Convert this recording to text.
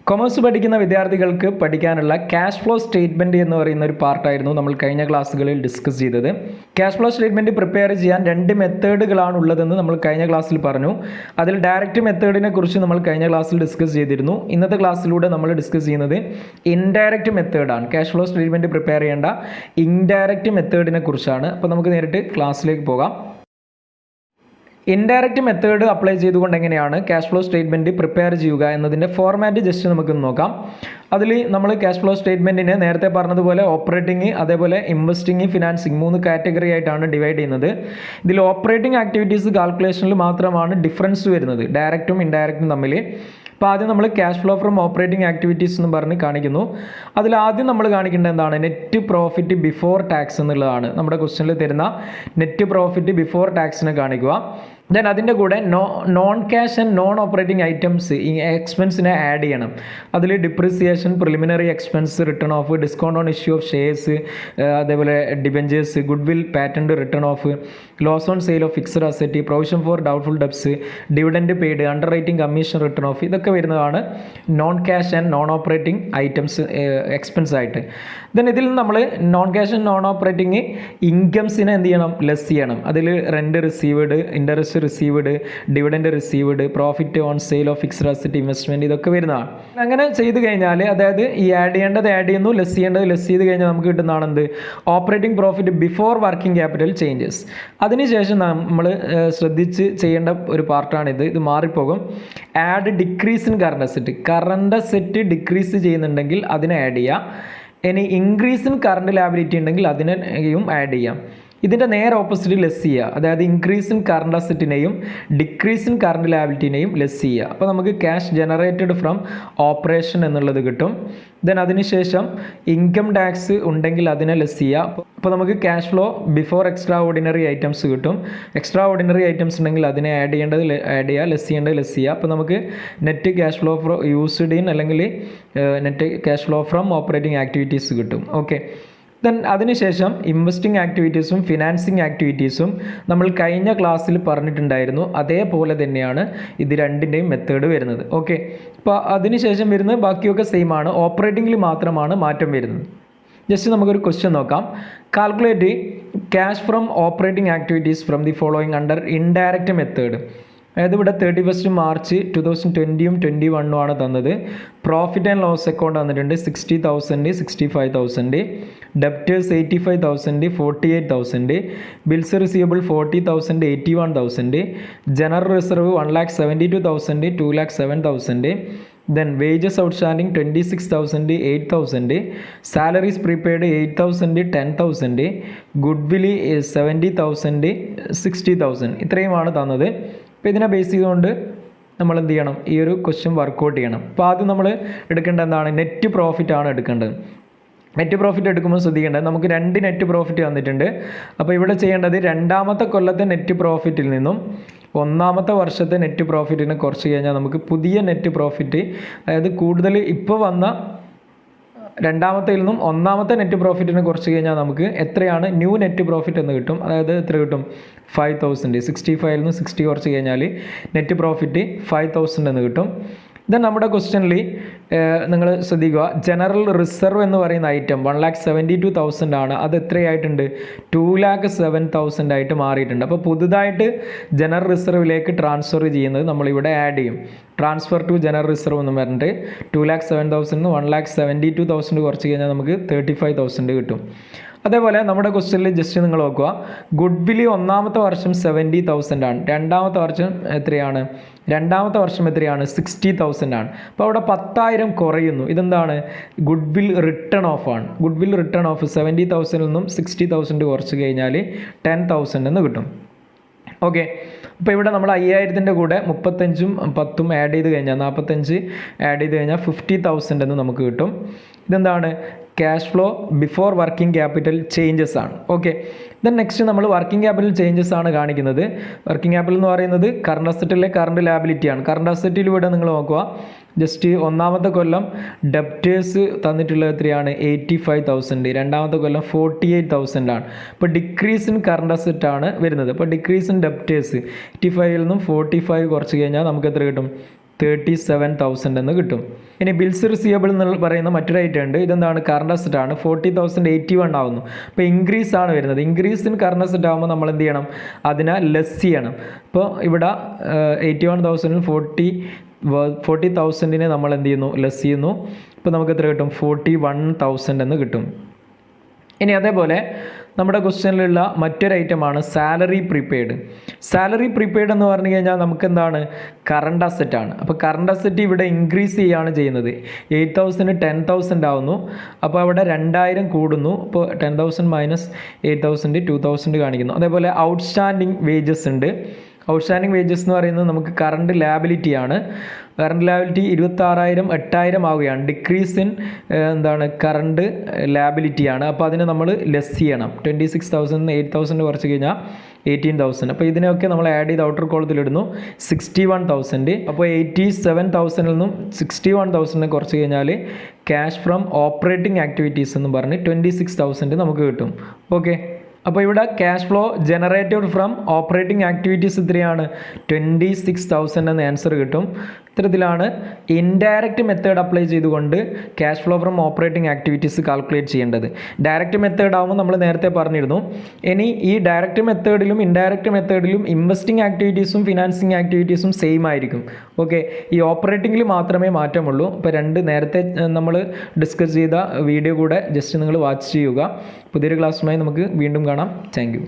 Commerce പഠിക്കുന്ന വിദ്യാർത്ഥികൾക്ക് പഠിക്കാനുള്ള ക്യാഷ് ഫ്ലോ സ്റ്റേറ്റ്മെൻറ്റ് എന്ന് പറയുന്ന ഒരു പാർട്ടായിരുന്നു നമ്മൾ കഴിഞ്ഞ ക്ലാസ്സുകളിൽ ഡിസ്കസ് ചെയ്തത്. ക്യാഷ് ഫ്ലോ സ്റ്റേറ്റ്മെൻറ്റ് പ്രിപ്പയർ ചെയ്യാൻ രണ്ട് മെത്തേഡുകളാണ് ഉള്ളതെന്ന് നമ്മൾ കഴിഞ്ഞ ക്ലാസ്സിൽ പറഞ്ഞു. അതിൽ ഡയറക്റ്റ് മെത്തേഡിനെ കുറിച്ച് നമ്മൾ കഴിഞ്ഞ ക്ലാസ്സിൽ ഡിസ്കസ് ചെയ്തിരുന്നു. ഇന്നത്തെ ക്ലാസ്സിലൂടെ നമ്മൾ ഡിസ്കസ് ചെയ്യുന്നത് ഇൻഡയറക്റ്റ് മെത്തേഡാണ്. ക്യാഷ് ഫ്ലോ സ്റ്റേറ്റ്മെൻറ്റ് പ്രിപ്പയർ ചെയ്യേണ്ട ഇൻഡയറക്റ്റ് മെത്തേഡിനെ കുറിച്ചാണ്. അപ്പോൾ നമുക്ക് നേരിട്ട് ക്ലാസ്സിലേക്ക് പോകാം. ഇൻഡയറക്റ്റ് മെത്തേഡ് അപ്ലൈ ചെയ്തുകൊണ്ട് എങ്ങനെയാണ് ക്യാഷ് ഫ്ലോ സ്റ്റേറ്റ്മെൻറ്റ് പ്രിപ്പയർ ചെയ്യുക എന്നതിൻ്റെ ഫോർമാറ്റ് ജസ്റ്റ് നമുക്ക് നോക്കാം. അതിൽ നമ്മൾ ക്യാഷ് ഫ്ലോ സ്റ്റേറ്റ്മെൻറ്റിനെ നേരത്തെ പറഞ്ഞതുപോലെ ഓപ്പറേറ്റിംഗ്, അതേപോലെ ഇൻവെസ്റ്റിംഗ്, ഫിനാൻസിങ് 3 കാറ്റഗറി ആയിട്ടാണ് ഡിവൈഡ് ചെയ്യുന്നത്. ഇതിൽ ഓപ്പറേറ്റിംഗ് ആക്ടിവിറ്റീസ് കാൽക്കുലേഷനിൽ മാത്രമാണ് ഡിഫറൻസ് വരുന്നത് ഡയറക്റ്റും ഇൻഡയറക്റ്റും തമ്മിൽ. അപ്പോൾ ആദ്യം നമ്മൾ cash flow from operating activities എന്ന് പറഞ്ഞ് കാണിക്കുന്നു. അതിൽ ആദ്യം നമ്മൾ കാണിക്കേണ്ടത് എന്താണ്? നെറ്റ് പ്രോഫിറ്റ് ബിഫോർ ടാക്സ് എന്നുള്ളതാണ്. നമ്മുടെ ക്വസ്റ്റ്യനിൽ തരുന്ന നെറ്റ് പ്രോഫിറ്റ് ബിഫോർ ടാക്സിനെ കാണിക്കുക. ദെൻ അതിൻ്റെ കൂടെ non cash and non operating items ഈ എക്സ്പെൻസിനെ ആഡ് ചെയ്യണം. അതിൽ depreciation, preliminary expense, written off, discount on issue of shares, അതേപോലെ debentures, goodwill, patent written off, loss on sale of fixed asset, provision for doubtful debts, dividend paid, underwriting commission written off, ഇതൊക്കെ വരുന്നതാണ് non cash and non operating items expense ആയിട്ട്. Then ഇതിൽ നമ്മൾ non cash and non operating ഇൻകംസിനെ എന്ത് ചെയ്യണം? Less ചെയ്യണം. അതിൽ rent received, interest received, dividend received, profit on sale of fixed asset, investment, ഇതൊക്കെ വരുന്നതാണ്. അങ്ങനെ ചെയ്ത് കഴിഞ്ഞാൽ, അതായത് ഈ ആഡ് ചെയ്യേണ്ടത് ആഡ് ചെയ്യുന്നു, ലെസ് ചെയ്യേണ്ടത് ലെസ് ചെയ്ത് കഴിഞ്ഞാൽ നമുക്ക് കിട്ടുന്നതാണ് എന്ത്? Operating profit before working capital changes. അതിനുശേഷം നമ്മൾ ശ്രദ്ധിച്ച് ചെയ്യേണ്ട ഒരു പാർട്ടാണിത്. ഇത് മാറിപ്പോകും. Add decrease in current asset. Current asset decrease ചെയ്യുന്നുണ്ടെങ്കിൽ അതിനെ ആഡ് ചെയ്യാം. ഇനി ഇൻക്രീസ് ഇൻ കറണ്ട് ലാബിലിറ്റി ഉണ്ടെങ്കിൽ അതിനെയും ആഡ് ചെയ്യാം. ഇതിൻ്റെ നേരെ ഓപ്പോസിറ്റ് ലെസ് ചെയ്യുക. അതായത് ഇൻക്രീസ് ഇൻ കറണ്ട് അസറ്റിനെയും ഡിക്രീസ് ഇൻ കറണ്ട് ലാബിലിറ്റിനെയും ലെസ് ചെയ്യുക. അപ്പോൾ നമുക്ക് ക്യാഷ് ജനറേറ്റഡ് ഫ്രം ഓപ്പറേഷൻ എന്നുള്ളത് കിട്ടും. ദെൻ അതിനുശേഷം ഇൻകം ടാക്സ് ഉണ്ടെങ്കിൽ അതിനെ ലെസ് ചെയ്യുക. അപ്പോൾ നമുക്ക് cash flow before extra ordinary items കിട്ടും. എക്സ്ട്രാ ഓർഡിനറി ഐറ്റംസ് ഉണ്ടെങ്കിൽ അതിനെ ആഡ് ചെയ്യേണ്ടത് ആഡ് ചെയ്യുക, ലെസ് ചെയ്യേണ്ടത് ലെസ് ചെയ്യുക. അപ്പോൾ നമുക്ക് net cash flow from used in അല്ലെങ്കിൽ net cash flow from operating activities കിട്ടും. ഓക്കെ. ദെൻ അതിനുശേഷം ഇൻവെസ്റ്റിംഗ് ആക്ടിവിറ്റീസും ഫിനാൻസിങ് ആക്ടിവിറ്റീസും നമ്മൾ കഴിഞ്ഞ ക്ലാസ്സിൽ പറഞ്ഞിട്ടുണ്ടായിരുന്നു. അതേപോലെ തന്നെയാണ് ഇത് രണ്ടിൻ്റെയും മെത്തേഡ് വരുന്നത്. ഓക്കെ. അപ്പോൾ അതിനുശേഷം വരുന്നത് ബാക്കിയൊക്കെ സെയിം ആണ്. ഓപ്പറേറ്റിംഗിൽ മാത്രമാണ് മാറ്റം വരുന്നത്. ജസ്റ്റ് നമുക്കൊരു ക്വസ്റ്റ്യൻ നോക്കാം. Calculate cash from operating activities from the following under indirect method. അതായത് ഇവിടെ 31 മാർച്ച് 2020-ഉം 21-ഉം ആണ് തന്നത്. പ്രോഫിറ്റ് ആൻഡ് ലോസ് അക്കൗണ്ട് തന്നിട്ടുണ്ട് 60,000, 65,000, debtors 85,000, 48,000, bills receivable 40,000, 81,000, general reserve 1,72,000, 2,07,000, then wages outstanding 26,000, 8,000, salaries prepaid 8,000, 10,000, goodwill 70,000, 60,000. ഇത്രയുമാണ് തന്നത്. അപ്പോൾ ഇതിനെ ബേസ് ചെയ്തുകൊണ്ട് നമ്മൾ എന്ത് ചെയ്യണം? ഈ ഒരു ക്വസ്റ്റ്യൻ വർക്കൗട്ട് ചെയ്യണം. അപ്പോൾ ആദ്യം നമ്മൾ എടുക്കേണ്ടത് എന്താണ്? നെറ്റ് പ്രോഫിറ്റ് ആണ് എടുക്കേണ്ടത്. നെറ്റ് പ്രോഫിറ്റ് എടുക്കുമ്പോൾ ശ്രദ്ധിക്കേണ്ടത്, നമുക്ക് 2 നെറ്റ് പ്രോഫിറ്റ് തന്നിട്ടുണ്ട്. അപ്പോൾ ഇവിടെ ചെയ്യേണ്ടത് രണ്ടാമത്തെ കൊല്ലത്തെ നെറ്റ് പ്രോഫിറ്റിൽ നിന്നും ഒന്നാമത്തെ വർഷത്തെ നെറ്റ് പ്രോഫിറ്റിനെ കുറച്ച് കഴിഞ്ഞാൽ നമുക്ക് പുതിയ നെറ്റ് പ്രോഫിറ്റ്, അതായത് കൂടുതൽ ഇപ്പോൾ വന്ന രണ്ടാമത്തേൽ നിന്നും ഒന്നാമത്തെ നെറ്റ് പ്രോഫിറ്റിനെ കുറച്ച് കഴിഞ്ഞാൽ നമുക്ക് എത്രയാണ് ന്യൂ നെറ്റ് പ്രോഫിറ്റ് എന്ന് കിട്ടും. അതായത് എത്ര കിട്ടും? 5,000. 65-ൽ നിന്ന് 60 കുറച്ച് കഴിഞ്ഞാൽ നെറ്റ് പ്രോഫിറ്റ് 5,000 എന്ന് കിട്ടും. ദെൻ നമ്മുടെ ക്വസ്റ്റ്യനിൽ നിങ്ങൾ ശ്രദ്ധിക്കുക, ജനറൽ റിസർവ് എന്ന് പറയുന്ന ഐറ്റം 1,72,000 ആണ്. അത് എത്രയായിട്ടുണ്ട്? 2,07,000 ആയിട്ട് മാറിയിട്ടുണ്ട്. അപ്പോൾ പുതുതായിട്ട് ജനറൽ റിസർവിലേക്ക് ട്രാൻസ്ഫർ ചെയ്യുന്നത് നമ്മളിവിടെ ആഡ് ചെയ്യും. ട്രാൻസ്ഫർ ടു ജനറൽ റിസർവ് എന്ന് പറഞ്ഞിട്ട് 2,07,000 നിന്ന് 1,72,000 കുറച്ച് കഴിഞ്ഞാൽ നമുക്ക് 35,000 കിട്ടും. അതേപോലെ നമ്മുടെ ക്വസ്റ്റ്യനിൽ ജസ്റ്റ് നിങ്ങൾ നോക്കുക, ഗുഡ് വില് ഒന്നാമത്തെ വർഷം 70,000 ആണ്. രണ്ടാമത്തെ വർഷം എത്രയാണ്? രണ്ടാമത്തെ വർഷം എത്രയാണ്? 60,000 ആണ്. അപ്പോൾ അവിടെ 10,000 കുറയുന്നു. ഇതെന്താണ്? ഗുഡ് വിൽ റിട്ടേൺ ഓഫ് ആണ്. ഗുഡ് വിൽ റിട്ടേൺ ഓഫ് 70,000 നിന്നും 60,000 കുറച്ച് കഴിഞ്ഞാൽ 10,000 എന്ന് കിട്ടും. ഓക്കെ. അപ്പോൾ ഇവിടെ നമ്മൾ 5,000-ൻ്റെ കൂടെ 35-ഉം 10-ഉം ആഡ് ചെയ്ത് കഴിഞ്ഞാൽ 45 ആഡ് ചെയ്ത് കഴിഞ്ഞാൽ 50,000 എന്ന് നമുക്ക് കിട്ടും. ഇതെന്താണ്? Cash flow before working capital changes ആണ്. ഓക്കെ. ദെൻ നെക്സ്റ്റ് നമ്മൾ വർക്കിംഗ് ക്യാപിറ്റൽ ചേഞ്ചസ് ആണ് കാണിക്കുന്നത്. വർക്കിംഗ് ക്യാപിറ്റൽ എന്ന് പറയുന്നത് കറണ്ട് അസറ്റിലെ കറണ്ട് ലാബിലിറ്റിയാണ്. കറണ്ട് അസറ്റിൽ ഇവിടെ നിങ്ങൾ നോക്കുക, ജസ്റ്റ് ഒന്നാമത്തെ കൊല്ലം ഡെപ്റ്റേഴ്സ് തന്നിട്ടുള്ളത് എത്രയാണ്? 85,000. രണ്ടാമത്തെ കൊല്ലം 48,000 ആണ്. ഇപ്പോൾ ഡിക്രീസ് ഇൻ കറണ്ട് അസറ്റ് ആണ് വരുന്നത്. അപ്പോൾ ഡിക്രീസ് ഇൻ ഡെപ്റ്റേഴ്സ് 85-ൽ നിന്നും 45 കുറച്ച് കഴിഞ്ഞാൽ നമുക്ക് എത്ര കിട്ടും? 37,000 എന്ന് കിട്ടും. ഇനി ബിൽസ് റിസീവബിൾ എന്ന് പറയുന്ന മറ്റൊരു ഐറ്റം ഉണ്ട്. ഇതെന്താണ്? കറണ്ട് അസറ്റ് ആണ്. 40,081 ആവുന്നു. അപ്പോൾ ഇൻക്രീസ് ആണ് വരുന്നത്. ഇൻക്രീസ് ഇൻ കറണ്ട് അസറ്റ് ആകുമ്പോൾ നമ്മൾ എന്ത് ചെയ്യണം? അതിനെ ലെസ് ചെയ്യണം. ഇപ്പോൾ ഇവിടെ 81,000 40,000 നമ്മൾ എന്ത് ചെയ്യുന്നു? ലെസ് ചെയ്യുന്നു. ഇപ്പോൾ നമുക്ക് എത്ര കിട്ടും? 41,000 എന്ന് കിട്ടും. ഇനി അതേപോലെ നമ്മുടെ ക്വസ്റ്റ്യനിലുള്ള മറ്റൊരു ഐറ്റമാണ് സാലറി പ്രീപെയ്ഡ്. സാലറി പ്രീപെയ്ഡ് എന്ന് പറഞ്ഞു കഴിഞ്ഞാൽ നമുക്ക് എന്താണ്? കറണ്ട് അസറ്റ് ആണ്. അപ്പോൾ കറണ്ട് അസറ്റ് ഇവിടെ ഇൻക്രീസ് ചെയ്യുകയാണ് ചെയ്യുന്നത്. 8,000 10,000 ആവുന്നു. അപ്പോൾ അവിടെ 2,000 കൂടുന്നു. അപ്പോൾ 10,000 മൈനസ് 8,000 2,000 കാണിക്കുന്നു. അതേപോലെ ഔട്ട്സ്റ്റാൻഡിങ് വേജസ് ഉണ്ട്. ഔട്ട്സ്റ്റാൻഡിങ് വേജസ് എന്ന് പറയുന്നത് നമുക്ക് കറണ്ട് ലാബിലിറ്റി ആണ്. കറണ്ട് ലാബിലിറ്റി 26,000 8,000 ആവുകയാണ്. ഡിക്രീസ് ഇൻ എന്താണ്? കറണ്ട് ലാബിലിറ്റി ആണ്. അപ്പോൾ അതിനെ നമ്മൾ ലെസ് ചെയ്യണം. 26,000 8,000 കുറച്ച് കഴിഞ്ഞാൽ 18,000. അപ്പോൾ ഇതിനെയൊക്കെ നമ്മൾ ആഡ് ചെയ്ത് ഔട്ടർ കോളത്തിലിടുന്നു. 61,000. അപ്പോൾ 87,000 നിന്നും 61,000 കുറച്ച് കഴിഞ്ഞാൽ ക്യാഷ് ഫ്രം ഓപ്പറേറ്റിംഗ് ആക്ടിവിറ്റീസ് എന്ന് പറഞ്ഞ് 26,000 നമുക്ക് കിട്ടും. ഓക്കെ, അപ്പോൾ ഇവിടെ cash flow generated from operating activities എത്രയാണ്? 26,000 എന്ന ആൻസർ കിട്ടും. ഇത്തരത്തിലാണ് ഇൻഡയറക്റ്റ് മെത്തേഡ് അപ്ലൈ ചെയ്തുകൊണ്ട് cash flow from operating activities calculate ചെയ്യേണ്ടത്. ഡയറക്റ്റ് മെത്തേഡ് ആകുമ്പോൾ നമ്മൾ നേരത്തെ പറഞ്ഞിരുന്നു. ഇനി ഈ ഡയറക്റ്റ് മെത്തേഡിലും ഇൻഡയറക്റ്റ് മെത്തേഡിലും ഇൻവെസ്റ്റിംഗ് ആക്ടിവിറ്റീസും ഫിനാൻസിങ് ആക്ടിവിറ്റീസും സെയിം ആയിരിക്കും. ഓക്കെ, ഈ ഓപ്പറേറ്റിംഗിൽ മാത്രമേ മാറ്റമുള്ളൂ. അപ്പോൾ രണ്ട് നേരത്തെ നമ്മൾ ഡിസ്കസ് ചെയ്ത വീഡിയോ കൂടെ ജസ്റ്റ് നിങ്ങൾ വാച്ച് ചെയ്യുക. പുതിയൊരു ക്ലാസ്സുമായി നമുക്ക് വീണ്ടും കാണാം. Thank you.